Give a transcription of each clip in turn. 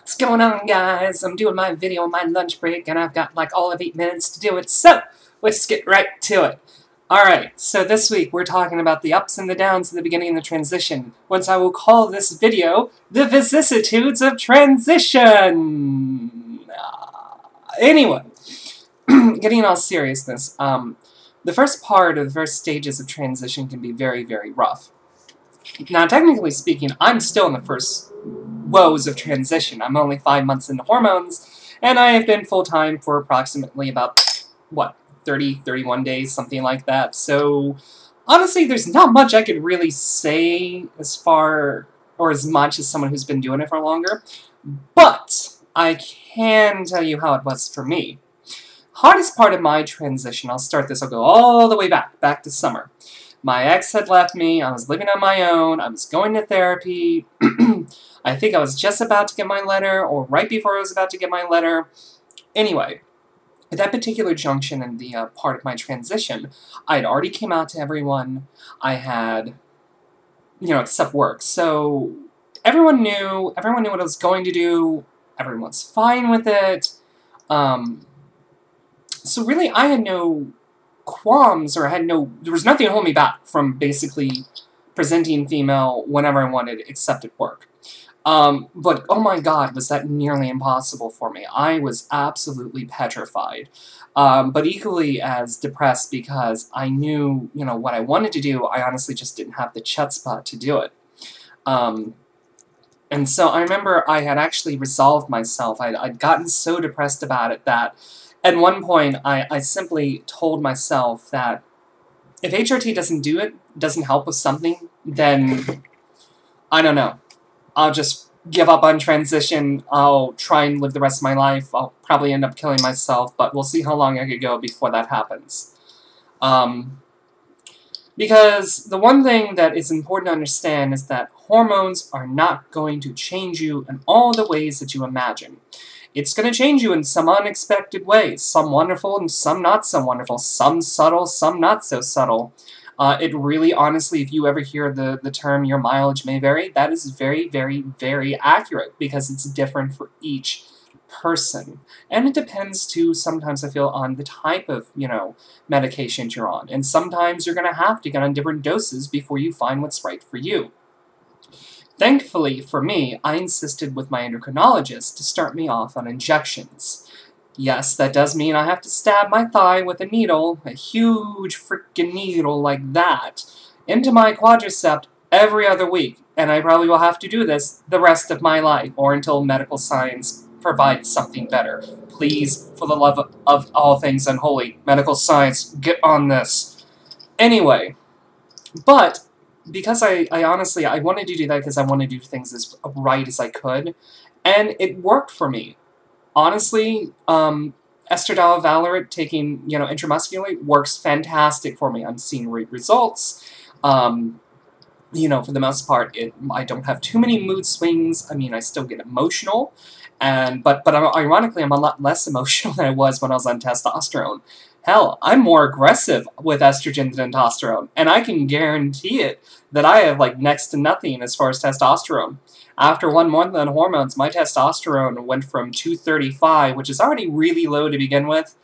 What's going on, guys? I'm doing my video on my lunch break, and I've got like all of 8 minutes to do it, so let's get right to it. Alright, so this week we're talking about the ups and the downs at the beginning of the transition, which I will call this video, The Vicissitudes of Transition! Anyway, getting in all seriousness, the first part of the first stages of transition can be very, very rough. Now, technically speaking, I'm still in the first woes of transition. I'm only 5 months into hormones, and I have been full-time for approximately about, what, 30, 31 days, something like that. So, honestly, there's not much I could really say as much as someone who's been doing it for longer, but I can tell you how it was for me. Hardest part of my transition, I'll go all the way back to summer. My ex had left me, I was living on my own, I was going to therapy, I think I was just about to get my letter, or right before I was about to get my letter. Anyway, at that particular junction in the part of my transition, I had already came out to everyone. I had, except work. So everyone knew what I was going to do, everyone was fine with it. So really I had no qualms, or there was nothing to hold me back from basically presenting female whenever I wanted, except at work. But, oh my god, was that nearly impossible for me. I was absolutely petrified. But equally as depressed because I knew, what I wanted to do, I honestly just didn't have the chutzpah to do it. And so I remember I had actually resolved myself. I'd gotten so depressed about it that at one point I simply told myself that if HRT doesn't help with something, then I don't know. I'll just give up on transition, I'll try and live the rest of my life, I'll probably end up killing myself, but we'll see how long I could go before that happens. Because the one thing that is important to understand is that hormones are not going to change you in all the ways that you imagine. It's going to change you in some unexpected ways, some wonderful and some not so wonderful, some subtle, some not so subtle. It really, honestly, if you ever hear the term your mileage may vary, that is very, very, very accurate because it's different for each person. And it depends, too, sometimes I feel, on the type of, medication you're on. And sometimes you're going to have to get on different doses before you find what's right for you. Thankfully, for me, I insisted with my endocrinologist to start me off on injections. Yes, that does mean I have to stab my thigh with a needle, a huge freaking needle like that, into my quadriceps every other week, and I probably will have to do this the rest of my life, or until medical science provides something better. Please, for the love of all things unholy, medical science, get on this. Anyway, but because I honestly wanted to do that because I wanted to do things as right as I could, and it worked for me. Honestly, estradiol valeric taking, intramuscularly works fantastic for me. I'm seeing great results. For the most part, I don't have too many mood swings. I mean, I still get emotional, but ironically, I'm a lot less emotional than I was when I was on testosterone. Hell, I'm more aggressive with estrogen than testosterone, and I can guarantee it that I have, next to nothing as far as testosterone. After 1 month on hormones, my testosterone went from 235, which is already really low to begin with,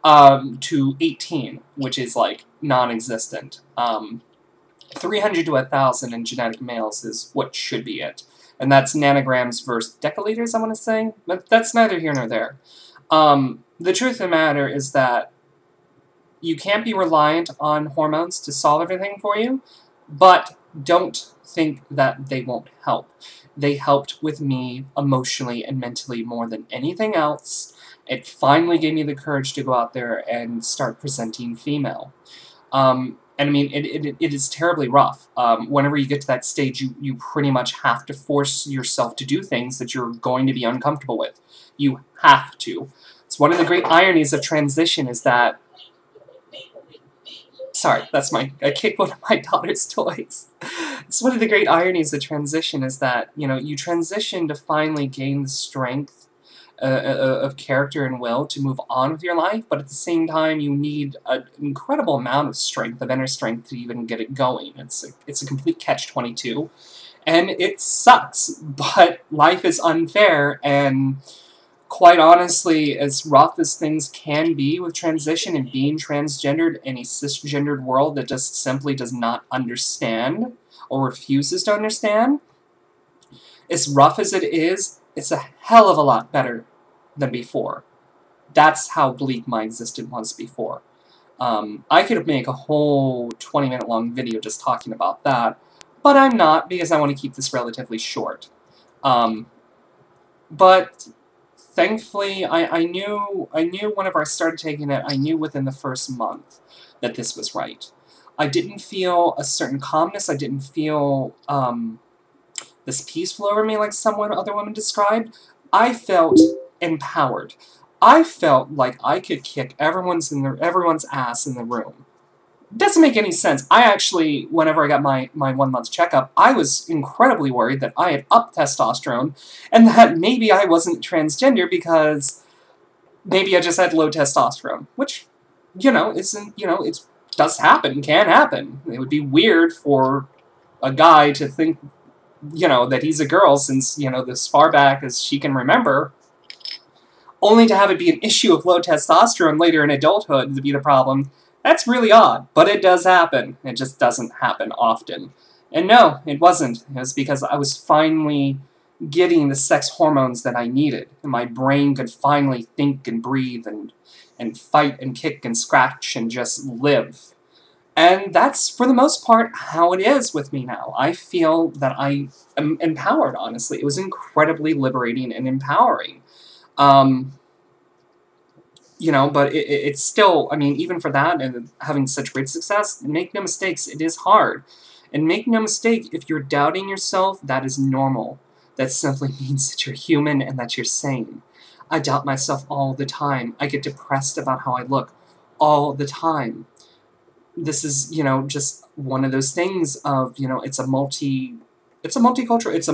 to 18, which is, non-existent. 300 to 1,000 in genetic males is what should be it. And that's nanograms versus deciliters, I want to say. But that's neither here nor there. The truth of the matter is that you can't be reliant on hormones to solve everything for you, but don't think that they won't help. They helped with me emotionally and mentally more than anything else. It finally gave me the courage to go out there and start presenting female. And I mean, it is terribly rough. Whenever you get to that stage, you pretty much have to force yourself to do things that you're going to be uncomfortable with. You have to. It's one of the great ironies of transition is that... Sorry, I kicked one of my daughter's toys. It's one of the great ironies of transition is that, you transition to finally gain the strength of character and will to move on with your life, but at the same time you need an incredible amount of strength, of inner strength, to even get it going. It's a complete catch-22. And it sucks, but life is unfair, and quite honestly, as rough as things can be with transition and being transgendered in a cisgendered world that just simply does not understand or refuses to understand, as rough as it is, it's a hell of a lot better than before. That's how bleak my existence was before. I could make a whole 20-minute long video just talking about that, but I'm not, because I want to keep this relatively short. But thankfully, I knew whenever I started taking it, I knew within the first month that this was right. I didn't feel a certain calmness, I didn't feel this peaceful over me like some other women described. I felt empowered. I felt like I could kick everyone's ass in the room. Doesn't make any sense. I actually, whenever I got my 1 month checkup, I was incredibly worried that I had upped testosterone, and that maybe I wasn't transgender because maybe I just had low testosterone, which, isn't, it does happen, can happen. It would be weird for a guy to think, that he's a girl since, this far back as she can remember, only to have it be an issue of low testosterone later in adulthood to be the problem. That's really odd, but it does happen. It just doesn't happen often. And no, it wasn't. It was because I was finally getting the sex hormones that I needed, and my brain could finally think and breathe and fight and kick and scratch and just live. And that's, for the most part, how it is with me now. I feel that I am empowered, honestly. It was incredibly liberating and empowering. But it's still, I mean, even for that, and having such great success, make no mistakes, it is hard. And make no mistake, if you're doubting yourself, that is normal. That simply means that you're human and that you're sane. I doubt myself all the time. I get depressed about how I look all the time. This is, just one of those things of, it's a multi-cultural, it's a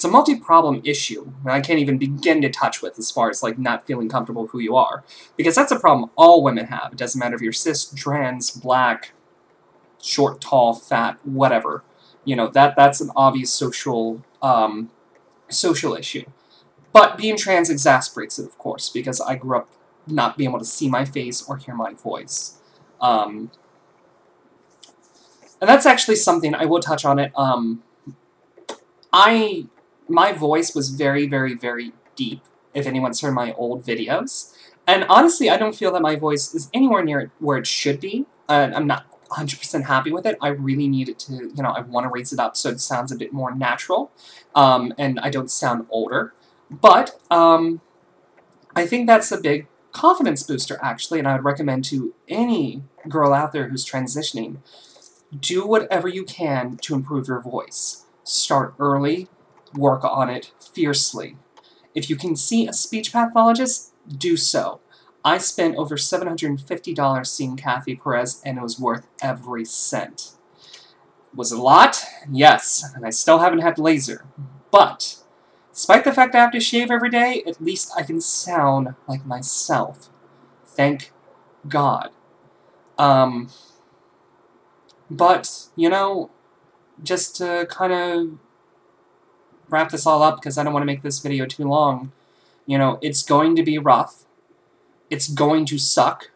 multi-problem issue that I can't even begin to touch with as far as, not feeling comfortable with who you are. Because that's a problem all women have. It doesn't matter if you're cis, trans, black, short, tall, fat, whatever. That's an obvious social issue. But being trans exasperates it, of course, because I grew up not being able to see my face or hear my voice. And that's actually something, I will touch on it, my voice was very, very, very deep, if anyone's heard my old videos. And honestly, I don't feel that my voice is anywhere near where it should be. I'm not 100% happy with it. I really need it to, I want to raise it up so it sounds a bit more natural, and I don't sound older. But I think that's a big confidence booster, actually, and I would recommend to any girl out there who's transitioning, do whatever you can to improve your voice. Start early, work on it fiercely. If you can see a speech pathologist, do so. I spent over $750 seeing Kathy Perez, and it was worth every cent. Was it a lot? Yes, and I still haven't had laser. But despite the fact I have to shave every day, at least I can sound like myself. Thank God. But, just to kind of wrap this all up, because I don't want to make this video too long, it's going to be rough. It's going to suck.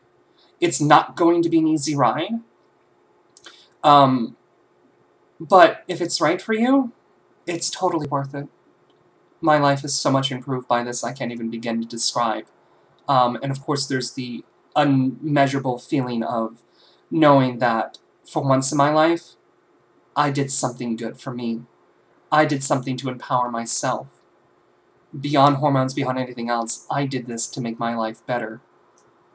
It's not going to be an easy ride. But if it's right for you, it's totally worth it. My life is so much improved by this I can't even begin to describe. And of course there's the unmeasurable feeling of knowing that for once in my life, I did something good for me. I did something to empower myself. Beyond hormones, beyond anything else, I did this to make my life better.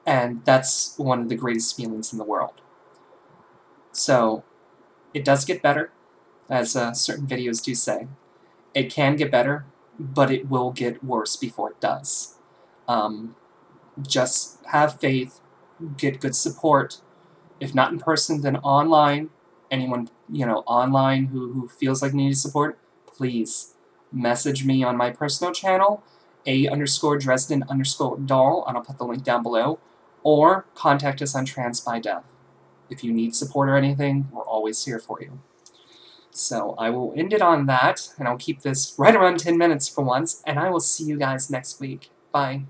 And that's one of the greatest feelings in the world. So, it does get better, as certain videos do say. It can get better, but it will get worse before it does. Just have faith, get good support. If not in person, then online. Anyone, online who feels like needing support, please message me on my personal channel, a_Dresden_doll, and I'll put the link down below, or contact us on TransByDef. If you need support or anything, we're always here for you. So I will end it on that, and I'll keep this right around 10 minutes for once, and I will see you guys next week. Bye.